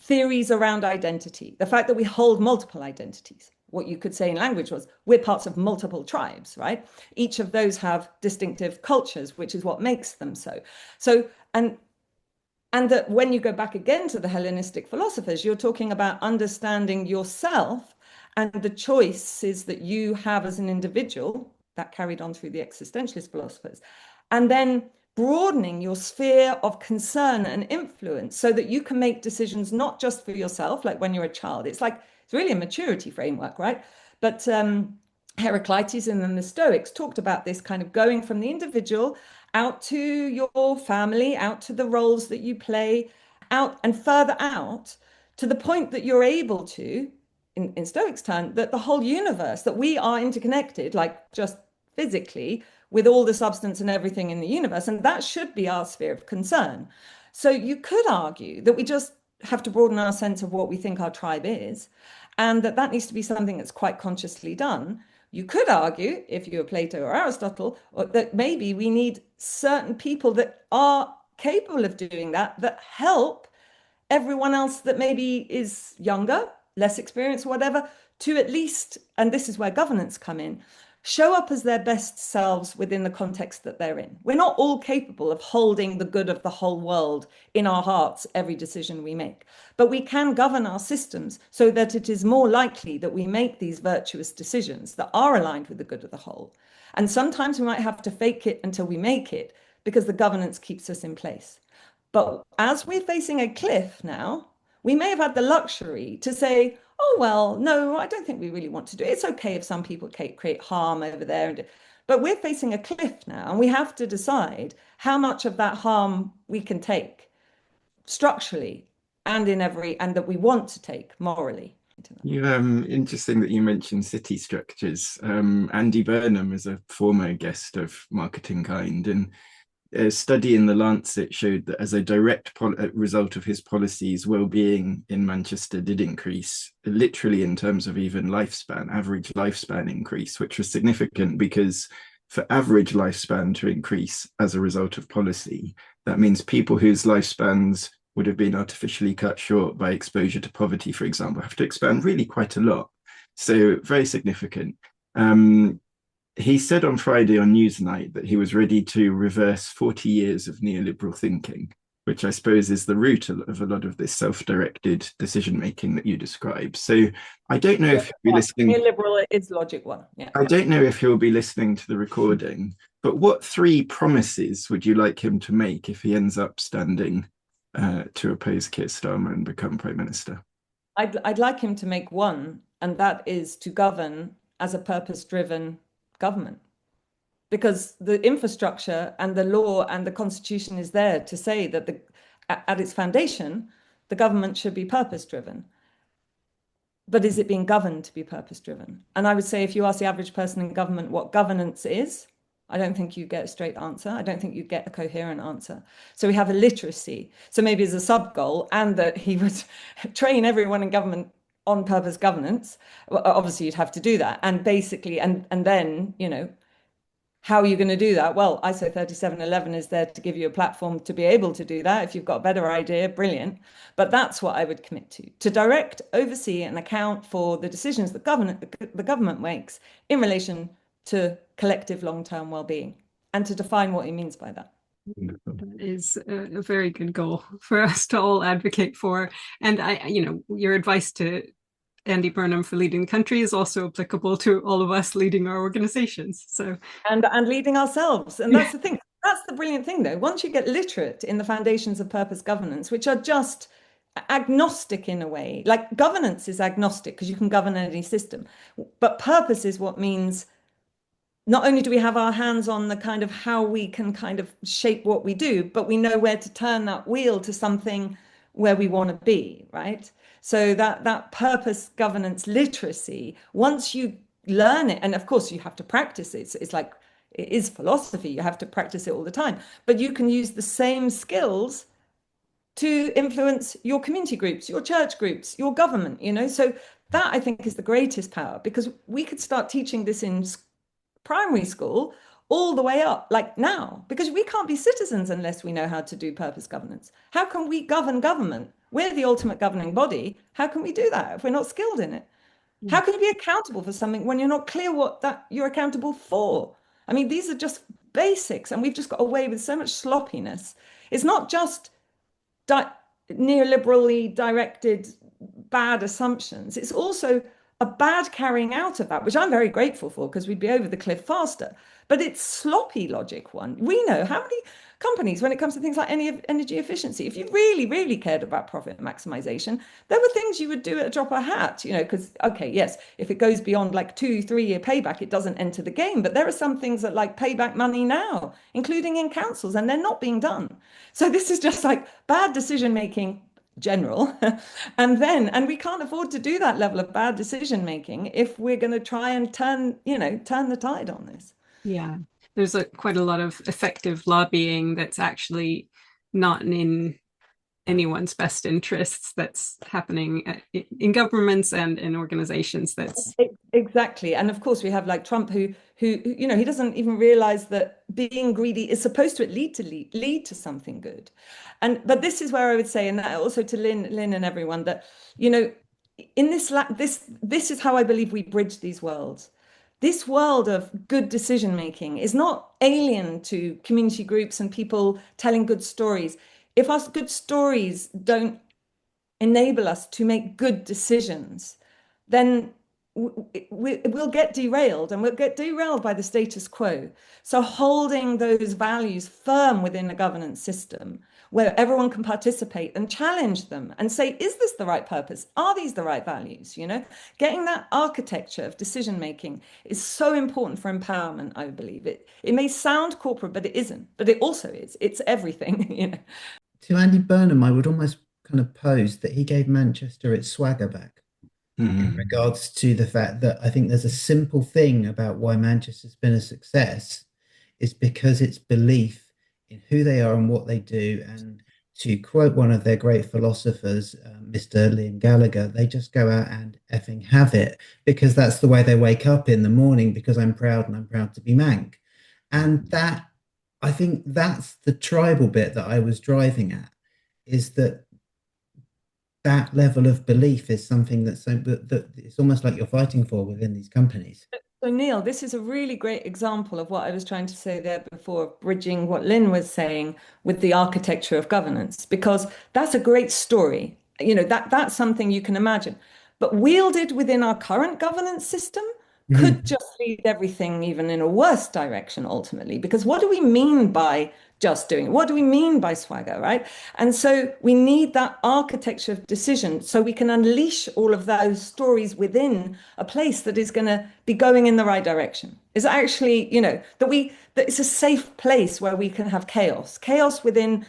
theories around identity, the fact that we hold multiple identities. What you could say in language was we're parts of multiple tribes, right? Each of those have distinctive cultures, which is what makes them so. And that when you go back again to the Hellenistic philosophers, you're talking about understanding yourself and the choices that you have as an individual, that carried on through the existentialist philosophers, and then broadening your sphere of concern and influence so that you can make decisions not just for yourself, like when you're a child. It's really a maturity framework, right? But Heraclitus and then the Stoics talked about this kind of going from the individual out to your family, out to the roles that you play, out and further out to the point that you're able to, in Stoics' term, that the whole universe, that we are interconnected, like just physically, with all the substance and everything in the universe. And that should be our sphere of concern. So you could argue that we just have to broaden our sense of what we think our tribe is, and that needs to be something that's quite consciously done. You could argue, if you were Plato or Aristotle, that maybe we need certain people that are capable of doing that help everyone else that maybe is younger, less experienced, whatever, to at least, and this is where governance come in, show up as their best selves within the context that they're in. We're not all capable of holding the good of the whole world in our hearts every decision we make, but we can govern our systems so that it is more likely that we make these virtuous decisions that are aligned with the good of the whole. And sometimes we might have to fake it until we make it because the governance keeps us in place. But as we're facing a cliff now, we may have had the luxury to say, oh, well, no, I don't think we really want to do it. It's okay if some people create harm over there. But we're facing a cliff now, and we have to decide how much of that harm we can take structurally and that we want to take morally. Interesting that you mentioned city structures. Andy Burnham is a former guest of MarketingKind, and a study in the Lancet showed that as a direct result of his policies, well-being in Manchester did increase, literally in terms of even average lifespan increase, which was significant because for average lifespan to increase as a result of policy, that means people whose lifespans would have been artificially cut short by exposure to poverty, for example, have to expand really quite a lot. So very significant. He said on Friday on Newsnight that he was ready to reverse 40 years of neoliberal thinking, which I suppose is the root of a lot of this self-directed decision-making that you describe. So I don't know if he'll be listening. Neoliberal is logic one. Yeah. I don't know if he'll be listening to the recording, but what 3 promises would you like him to make if he ends up standing to oppose Keir Starmer and become Prime Minister? I'd like him to make one, and that is to govern as a purpose-driven government, because the infrastructure and the law and the constitution is there to say that at its foundation, the government should be purpose-driven. But is it being governed to be purpose-driven? And I would say if you ask the average person in government what governance is, I don't think you get a straight answer. I don't think you get a coherent answer. So we have illiteracy. So maybe as a sub-goal, and that he would train everyone in government on purpose governance. Well, obviously you'd have to do that, and basically and then How are you going to do that? Well, ISO 3711 is there to give you a platform to be able to do that. If you've got a better idea, brilliant. But that's what I would commit to direct, oversee, and account for the decisions that the government makes in relation to collective long-term well-being, and to define what it means by that. That is a very good goal for us to all advocate for. And your advice to Andy Burnham for leading the country is also applicable to all of us leading our organizations. So and leading ourselves. And that's the thing. That's the brilliant thing, though. Once you get literate in the foundations of purpose governance, which are just agnostic in a way, like governance is agnostic because you can govern any system, but purpose is what means not only do we have our hands on the kind of how we can kind of shape what we do, but we know where to turn that wheel to something where we want to be, right? So that purpose governance literacy, once you learn it, and of course you have to practice it. It's like, it is philosophy. You have to practice it all the time, but you can use the same skills to influence your community groups, your church groups, your government, So that, I think, is the greatest power, because we could start teaching this in primary school all the way up, like now, because we can't be citizens unless we know how to do purpose governance. How can we govern government? We're the ultimate governing body. How can we do that if we're not skilled in it? How can you be accountable for something when you're not clear what that you're accountable for? I mean, these are just basics, and we've just got away with so much sloppiness. It's not just neoliberally directed bad assumptions. It's also a bad carrying out of that, which I'm very grateful for, because we'd be over the cliff faster. But it's sloppy logic one. We know how many companies, when it comes to things like energy efficiency, if you really, really cared about profit maximization, there were things you would do at a drop of a hat, because, okay, yes, if it goes beyond like 2-3 year payback, it doesn't enter the game. But there are some things that like payback money now, including in councils, and they're not being done. So this is just like bad decision making general. and we can't afford to do that level of bad decision making if we're going to try and turn the tide on this. Yeah, there's quite a lot of effective lobbying that's actually not in anyone's best interests that's happening in governments and in organizations. That's exactly. And of course we have like Trump who he doesn't even realize that being greedy is supposed to lead to something good. But this is where I would say, and also to Lynn and everyone, that in this is how I believe we bridge these worlds. This world of good decision making is not alien to community groups and people telling good stories. If our good stories don't enable us to make good decisions, then we'll get derailed, and we'll get derailed by the status quo. So holding those values firm within a governance system where everyone can participate and challenge them and say, is this the right purpose? Are these the right values? Getting that architecture of decision making is so important for empowerment, I believe. It may sound corporate, but it isn't. But it also is. It's everything. To Andy Burnham, I would almost kind of pose that he gave Manchester its swagger back. In regards to the fact that I think there's a simple thing about why Manchester's been a success is because its belief in who they are and what they do. And to quote one of their great philosophers, Mr. Liam Gallagher, they just go out and effing have it, because that's the way they wake up in the morning, because I'm proud and I'm proud to be Manc. And that, I think that's the tribal bit that I was driving at, is that level of belief is something that it's almost like you're fighting for within these companies. So Neil, this is a really great example of what I was trying to say there before, bridging what Lynn was saying with the architecture of governance, because that's a great story. That's something you can imagine. But wielded within our current governance system could just lead everything even in a worse direction ultimately, because what do we mean by just doing it? What do we mean by swagger, right? And so we need that architecture of decision so we can unleash all of those stories within a place that is going to be going in the right direction. Is actually, that it's a safe place where we can have chaos within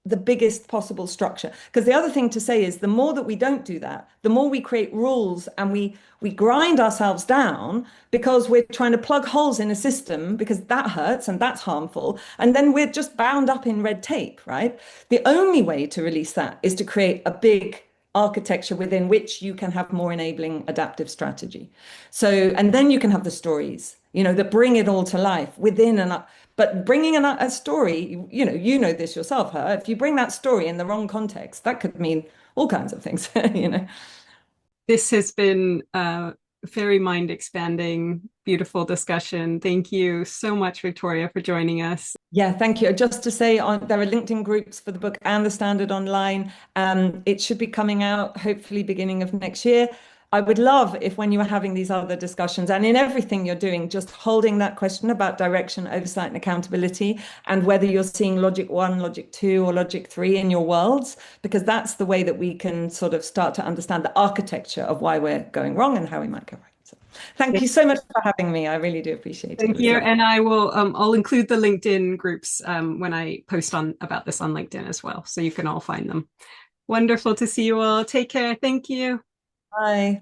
the biggest possible structure. Because the other thing to say is the more that we don't do that, the more we create rules and we grind ourselves down because we're trying to plug holes in a system, because that hurts and that's harmful. And then we're just bound up in red tape, right? The only way to release that is to create a big architecture within which you can have more enabling adaptive strategy. So, and then you can have the stories. that bring it all to life within but bringing a story, you know this yourself, her. If you bring that story in the wrong context, that could mean all kinds of things, This has been a very mind-expanding, beautiful discussion. Thank you so much, Victoria, for joining us. Yeah, thank you. Just to say, there are LinkedIn groups for the book and the Standard online. It should be coming out hopefully beginning of next year. I would love if when you are having these other discussions and in everything you're doing, just holding that question about direction, oversight, and accountability, and whether you're seeing logic 1, logic 2, or logic 3 in your worlds, because that's the way that we can sort of start to understand the architecture of why we're going wrong and how we might go right. So, thank you so much for having me. I really do appreciate it. Thank you. And I will, I'll include the LinkedIn groups when I post about this on LinkedIn as well, so you can all find them. Wonderful to see you all. Take care. Thank you. Bye.